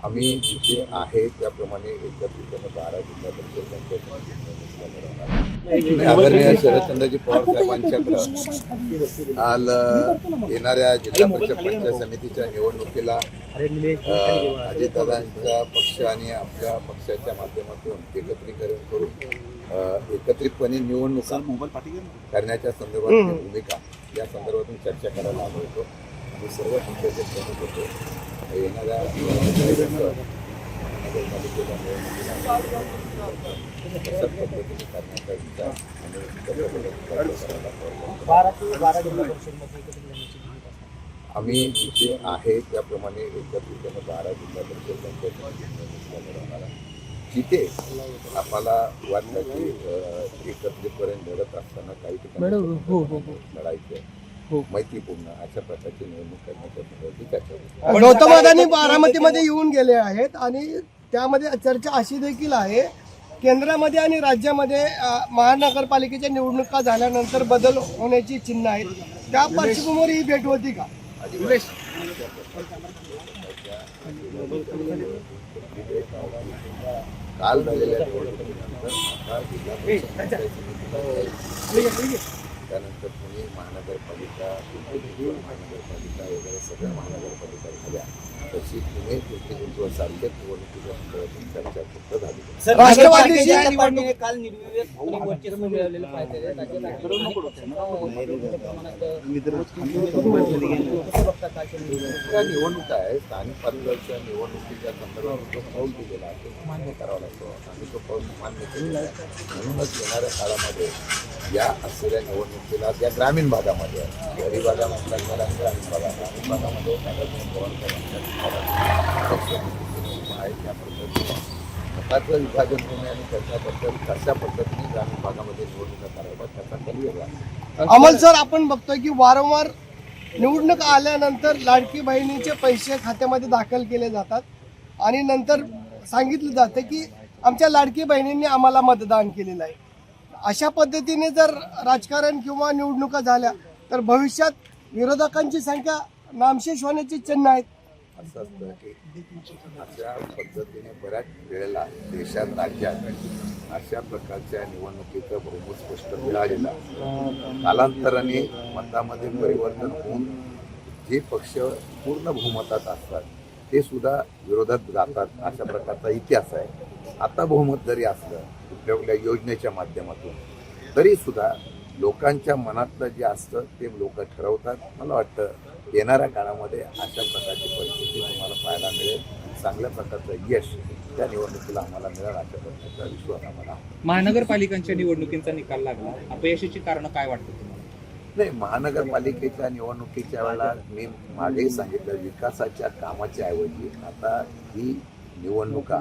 आम्ही जिथे आहे त्याप्रमाणे एकत्रितपणे 12 जिल्हा परिषद पंचायत समितीला लढवणार. आदरणीय शरदचंद्रजी पवार साहेबांच्याकडं काल येणाऱ्या जिल्हा परिषद पंचायत समितीच्या निवडणुकीला अजितदादांचा पक्ष आणि आपल्या पक्षाच्या माध्यमातून एकत्रीकरण करून एकत्रितपणे निवडणुका करण्याच्या संदर्भात भूमिका या संदर्भातून चर्चा करायला आलो होतो. आम्ही सर्व पक्षाचे प्रमुख होतो. येणाऱ्या नगरपालिकेला कशा पद्धतीने करण्याचा विचार आम्ही जिथे आहे त्याप्रमाणे एकत्रितपणे 12 जिल्हा परिषद पंचायत समितीला लढवणार. जिथे आम्हाला वाटलं की एकत्रितपर्यंत लढत असताना काही ठिकाणी लढायचं मैत्रीपूर्ण अशा प्रकारची निवडणूक करण्याच्या संदर्भात चर्चा. गौतम अदानी बारामतीमध्ये येऊन गेले आहेत आणि त्यामध्ये चर्चा अशी देखील आहे केंद्रामध्ये आणि राज्यामध्ये महानगरपालिकेच्या निवडणुका झाल्यानंतर बदल होण्याची चिन्ह आहेत. त्या पार्श्वभूमीवर ही भेट होती का? काल झालेल्या निवडणुकीनंतर आता जिल्हा परिषद पंचायत समितीला त्यानंतर पुणे महानगरपालिका, पिंपरी महानगरपालिका वगैरे सगळ्या महानगरपालिका झाल्या. तशी पुणे पिंपरी सारख्याच निवडणुकीच्या संदर्भातून चर्चा फक्त झाली. काल निवडणुका आहे स्थानिक पातळीच्या निवडणुकीच्या संदर्भात जो पाऊल दिलेला आहे तो मान्य करावा लागतो. आम्ही तो पाऊल मान्य केलेला आहे. म्हणूनच येणाऱ्या काळामध्ये या असलेल्या निवडणुकीला त्या ग्रामीण भागामध्ये शहरी भागामध्ये ग्रामीण भागामध्ये आहे त्या पद्धतीने मताचं विभाजन होणे आणि त्याच्याबद्दल कशा पद्धतीने ग्रामीण भागामध्ये निवडणुका कराव्यात त्याचा कल वेगळा. अमल सर, आपण बघतोय की वारंवार निवडणूक आल्यानंतर लाडकी बहिणीचे पैसे खात्यामध्ये दाखल केले जातात आणि नंतर सांगितलं जातं की आमच्या लाडकी बहिणींनी आम्हाला मतदान केलेलं आहे. अशा पद्धतीने जर राजकारण किंवा निवडणुका झाल्या तर भविष्यात विरोधकांची संख्या नामशेष होण्याची चिन्ह आहेत. असं असतं की अशा पद्धतीने बऱ्याच वेळेला देशात राज्यात अशा प्रकारच्या निवडणुकीचं बहुमत स्पष्ट मिळालेलं कालांतराने मतामध्ये परिवर्तन होऊन जे पक्ष पूर्ण बहुमतात असतात ते सुद्धा विरोधात जातात अशा प्रकारचा इतिहास आहे. आता बहुमत जरी असलं कुठल्या योजनेच्या माध्यमातून तरी सुद्धा लोकांच्या मनातलं जे असतं ते लोक ठरवतात. मला वाटतं येणाऱ्या काळामध्ये अशा प्रकारची परिस्थिती तुम्हाला पाहायला मिळेल. चांगल्या प्रकारचं यश त्या निवडणुकीला आम्हाला मिळेल अशा प्रकारचा विश्वास आम्हाला. महानगरपालिकांच्या निवडणुकींचा निकाल लागला, अपयशाची कारण काय वाटतं तुम्हाला? नाही, महानगरपालिकेच्या निवडणुकीच्या वेळेला मी मागेही सांगितलं विकासाच्या कामाच्या ऐवजी आता ही निवडणुका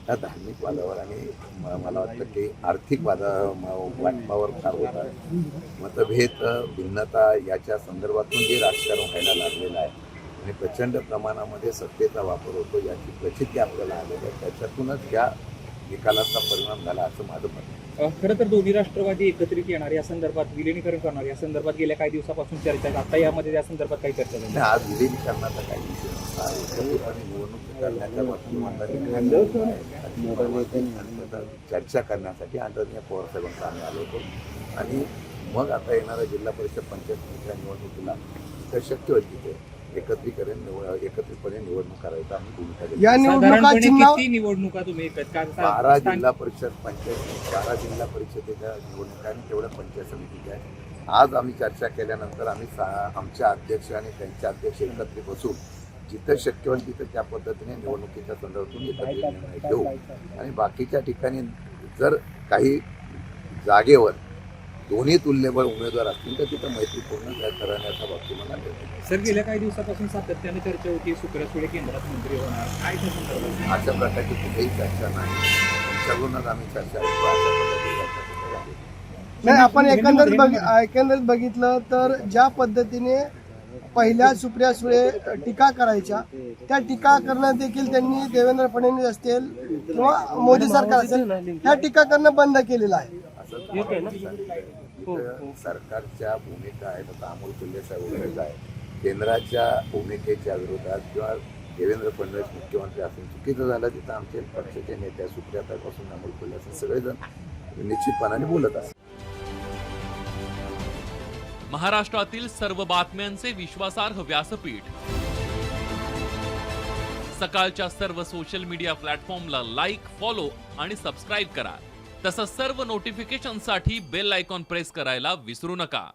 ह्या धार्मिक वादावर आणि मला वाटतं की आर्थिक वाटपावर फार होतात. मतभेद भिन्नता याच्या संदर्भातून जे राजकारण व्हायला लागलेलं आहे आणि प्रचंड प्रमाणामध्ये सत्तेचा वापर होतो याची प्रचिती आपल्याला आलेली आहे. त्याच्यातूनच या निकालाचा परिणाम झाला असं माझं मत आहे. खरं तर दोन्ही राष्ट्रवादी एकत्रित येणार या संदर्भात विलिनीकरण करणार या संदर्भात गेल्या काही दिवसापासून चर्चा आहे. आता यामध्ये या संदर्भात काही चर्चा झाली? आज विलिनीकरणाचा काही विषय नसता. एकत्रितपणे निवडणूक करण्याच्या चर्चा करण्यासाठी आदरणीय पवार साहेबांचा आम्ही आलो होतो आणि मग आता येणाऱ्या जिल्हा परिषद पंचायत समितीच्या निवडणुकीला तर शक्य होईल तिथे एकत्रितपणे निवडणूक करायचा आम्ही भूमिका घेतली. या किती निवडणुका तुम्ही 12 जिल्हा परिषद पंचायत 12 जिल्हा परिषदेच्या निवडणुका आणि तेवढ्या पंचायत समितीच्या आहे. आज आम्ही चर्चा केल्यानंतर आम्ही आमच्या अध्यक्ष आणि त्यांचे अध्यक्ष एकत्रित बसून जिथं शक्य होईल तिथं त्या पद्धतीने निवडणुकीच्या संदर्भातून एकत्रित निर्णय घेऊ आणि बाकीच्या ठिकाणी जर काही जागेवर दोन्ही तुल्यबळ उमेदवार असतील तर तिथं मैत्रीपूर्ण करण्याचा बाबतीत मला मिळतो. सर, गेल्या काही दिवसापासून सातत्याने चर्चा होती सुप्रिया केंद्रात मंत्री होणार, काय अशा प्रकारची कुठेही चर्चा नाही. त्यांच्याकडूनच आम्ही चर्चा करतो. अशा प्रकारची चर्चा नाही, आपण एकंदरीत बघितलं तर ज्या पद्धतीने पहिल्या सुप्रिया सुळे टीका करायच्या त्या टीका करणं देखील त्यांनी देवेंद्र फडणवीस असतील किंवा मोदी सरकार असेल त्या टीका करणं बंद केलेलं आहे. सरकारच्या भूमिका आहेत. आता अमोल कोल्हे साहेब वगैरे आहे केंद्राच्या भूमिकेच्या विरोधात किंवा देवेंद्र फडणवीस मुख्यमंत्री असून चुकीचं झालं तिथं आमचे पक्षाचे नेत्या सुप्रियाताईपासून अमोल कोल्हे असं सगळेजण निश्चितपणाने बोलत असतात. महाराष्ट्रातील सर्व बातम्यांचे विश्वासार्ह व्यासपीठ सकाळच्या सर्व सोशल मीडिया प्लॅटफॉर्मला लाईक, फॉलो आणि सबस्क्राईब करा. तसंच सर्व नोटिफिकेशनसाठी बेल आयकॉन प्रेस करायला विसरू नका.